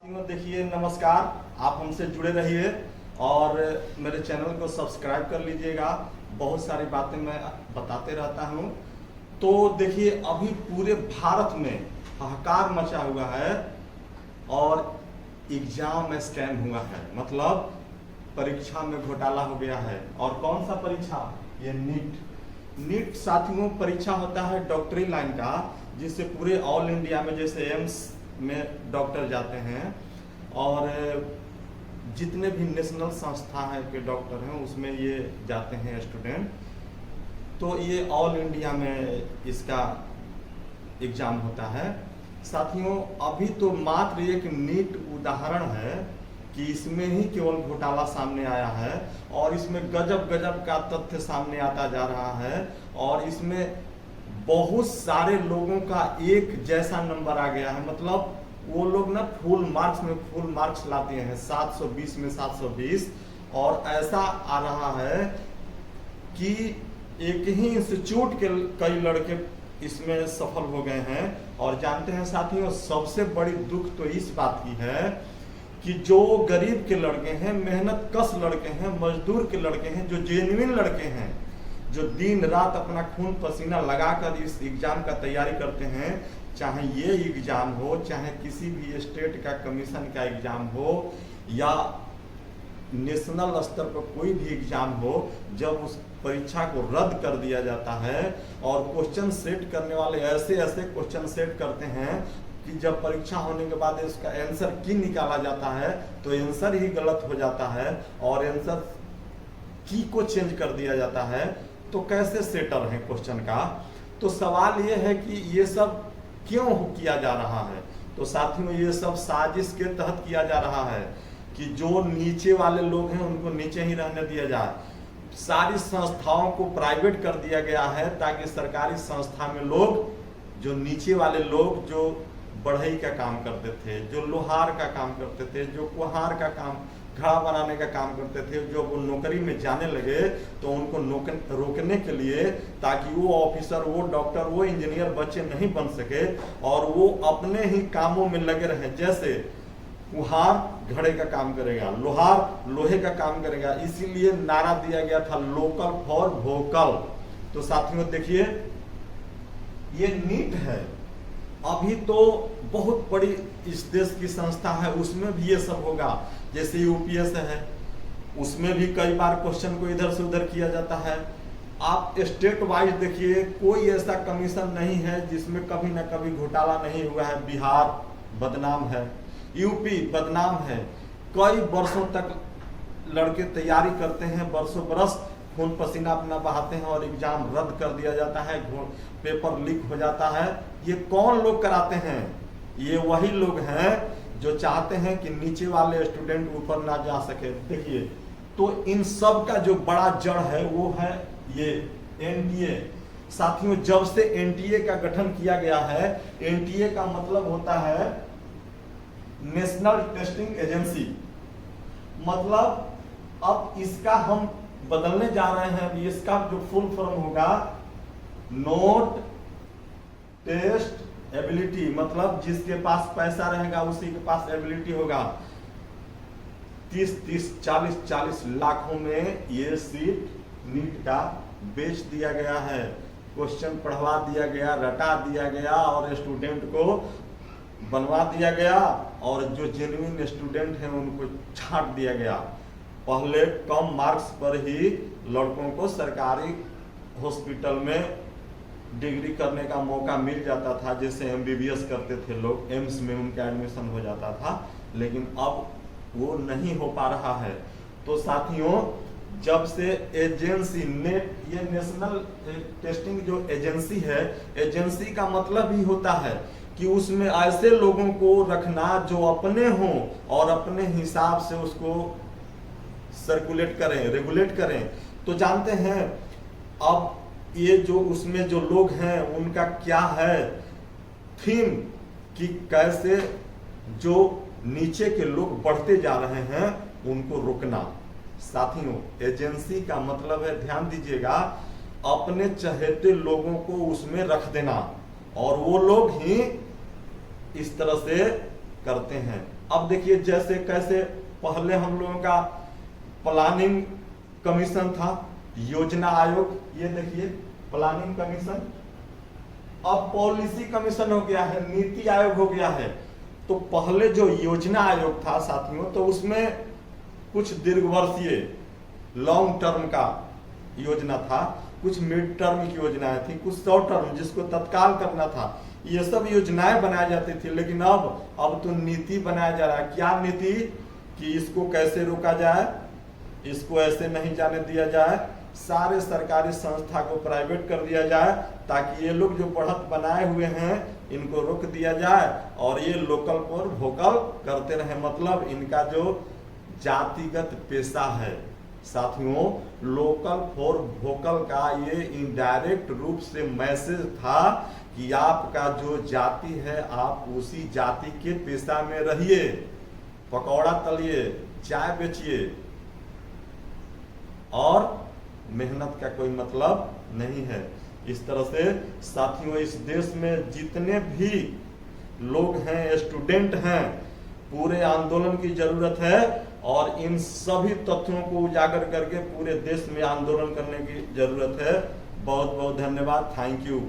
देखिए, नमस्कार। आप हमसे जुड़े रहिए और मेरे चैनल को सब्सक्राइब कर लीजिएगा। बहुत सारी बातें मैं बताते रहता हूं। तो देखिए, अभी पूरे भारत में हाहाकार मचा हुआ है और एग्जाम स्कैम हुआ है। मतलब परीक्षा में घोटाला हो गया है। और कौन सा परीक्षा? ये नीट साथियों परीक्षा होता है डॉक्टरी लाइन का, जिससे पूरे ऑल इंडिया में जैसे एम्स में डॉक्टर जाते हैं और जितने भी नेशनल संस्था है के डॉक्टर हैं उसमें ये जाते हैं स्टूडेंट। तो ये ऑल इंडिया में इसका एग्जाम होता है। साथियों, अभी तो मात्र एक नीट उदाहरण है कि इसमें ही केवल घोटाला सामने आया है और इसमें गजब गजब का तथ्य सामने आता जा रहा है और इसमें बहुत सारे लोगों का एक जैसा नंबर आ गया है। मतलब वो लोग ना फुल मार्क्स लाते हैं, 720 में 720। और ऐसा आ रहा है कि एक ही इंस्टीट्यूट के कई लड़के इसमें सफल हो गए हैं। और जानते हैं साथियों, सबसे बड़ी दुख तो इस बात की है कि जो गरीब के लड़के हैं, मेहनत कश लड़के हैं, मजदूर के लड़के हैं, जो जेन्युइन लड़के हैं, जो दिन रात अपना खून पसीना लगाकर इस एग्जाम का तैयारी करते हैं, चाहे ये एग्जाम हो, चाहे किसी भी स्टेट का कमीशन का एग्जाम हो या नेशनल स्तर पर कोई भी एग्जाम हो, जब उस परीक्षा को रद्द कर दिया जाता है और क्वेश्चन सेट करने वाले ऐसे ऐसे क्वेश्चन सेट करते हैं कि जब परीक्षा होने के बाद इसका आंसर की निकाला जाता है तो आंसर ही गलत हो जाता है और आंसर की को चेंज कर दिया जाता है। तो कैसे सेटर है क्वेश्चन का? तो सवाल ये है कि ये सब क्यों किया जा रहा है? तो साथियों, ये सब साजिश के तहत किया जा रहा है कि जो नीचे वाले लोग हैं उनको नीचे ही रहने दिया जाए। सारी संस्थाओं को प्राइवेट कर दिया गया है ताकि सरकारी संस्था में लोग, जो नीचे वाले लोग, जो बढ़ई का काम करते थे, जो लोहार का काम करते थे, जो कुम्हार का काम, घड़ा बनाने का काम करते थे, जो वो नौकरी में जाने लगे तो उनको रोकने के लिए, ताकि वो ऑफिसर, वो डॉक्टर, वो इंजीनियर बच्चे नहीं बन सके और वो अपने ही कामों में लगे रहे। जैसे कुम्हार घड़े का काम करेगा, लोहार लोहे का काम करेगा। इसीलिए नारा दिया गया था लोकल फॉर वोकल। तो साथियों देखिए, ये नीट है। अभी तो बहुत बड़ी इस देश की संस्था है, उसमें भी ये सब होगा। जैसे यूपीएस है, उसमें भी कई बार क्वेश्चन को इधर से उधर किया जाता है। आप स्टेट वाइज देखिए, कोई ऐसा कमीशन नहीं है जिसमें कभी ना कभी घोटाला नहीं हुआ है। बिहार बदनाम है, यूपी बदनाम है। कई वर्षों तक लड़के तैयारी करते हैं, बरसों बरस खून पसीना अपना बहाते हैं और एग्जाम रद्द कर दिया जाता है, पेपर लीक हो जाता है। ये कौन लोग कराते हैं? ये वही लोग हैं जो चाहते हैं कि नीचे वाले स्टूडेंट ऊपर ना जा सके। देखिए, तो इन सब का जो बड़ा जड़ है वो है ये एनटीए। साथियों, जब से एनटीए का गठन किया गया है, एनटीए का मतलब होता है नेशनल टेस्टिंग एजेंसी। मतलब अब इसका हम बदलने जा रहे हैं। इसका जो फुल फॉर्म होगा नोट टेस्ट एबिलिटी। मतलब जिसके पास पैसा रहेगा उसी के पास एबिलिटी होगा। 30-30, 40-40 लाखों में ये सीट नीट का बेच दिया गया है। क्वेश्चन पढ़वा दिया गया, रटा दिया गया और स्टूडेंट को बनवा दिया गया और जो जेन्युइन स्टूडेंट हैं उनको छांट दिया गया। पहले कम मार्क्स पर ही लड़कों को सरकारी हॉस्पिटल में डिग्री करने का मौका मिल जाता था। जैसे एमबीबीएस करते थे लोग, एम्स में उनका एडमिशन हो जाता था, लेकिन अब वो नहीं हो पा रहा है। तो साथियों, जब से एजेंसी नेट, ये नेशनल टेस्टिंग जो एजेंसी है, एजेंसी का मतलब ही होता है कि उसमें ऐसे लोगों को रखना जो अपने हों और अपने हिसाब से उसको सर्कुलेट करें, रेगुलेट करें। तो जानते हैं अब ये जो उसमें जो लोग हैं उनका क्या है थीम, कि कैसे जो नीचे के लोग बढ़ते जा रहे हैं उनको रोकना। साथियों, एजेंसी का मतलब है, ध्यान दीजिएगा, अपने चहेते लोगों को उसमें रख देना और वो लोग ही इस तरह से करते हैं। अब देखिए जैसे कैसे पहले हम लोगों का प्लानिंग कमीशन था, योजना आयोग, ये देखिए प्लानिंग कमीशन, अब पॉलिसी कमीशन हो गया है, नीति आयोग हो गया है। तो पहले जो योजना आयोग था साथियों, तो उसमें कुछ दीर्घवर्षीय लॉन्ग टर्म का योजना था, कुछ मिड टर्म की योजनाएं थी, कुछ शॉर्ट टर्म जिसको तत्काल करना था, ये सब योजनाएं बनाई जाती थी। लेकिन अब तो नीति बनाया जा रहा है। क्या नीति? कि इसको कैसे रोका जाए, इसको ऐसे नहीं जाने दिया जाए, सारे सरकारी संस्था को प्राइवेट कर दिया जाए, ताकि ये लोग जो बढ़त बनाए हुए हैं इनको रोक दिया जाए और ये लोकल फॉर वोकल करते रहे। मतलब इनका जो जातिगत पेशा है साथियों, लोकल फॉर वोकल का ये इनडायरेक्ट रूप से मैसेज था कि आपका जो जाति है आप उसी जाति के पेशा में रहिए, पकौड़ा तलिए, चाय बेचिए, और मेहनत का कोई मतलब नहीं है। इस तरह से साथियों इस देश में जितने भी लोग हैं, स्टूडेंट हैं, पूरे आंदोलन की जरूरत है और इन सभी तथ्यों को उजागर करके पूरे देश में आंदोलन करने की जरूरत है। बहुत बहुत धन्यवाद, थैंक यू।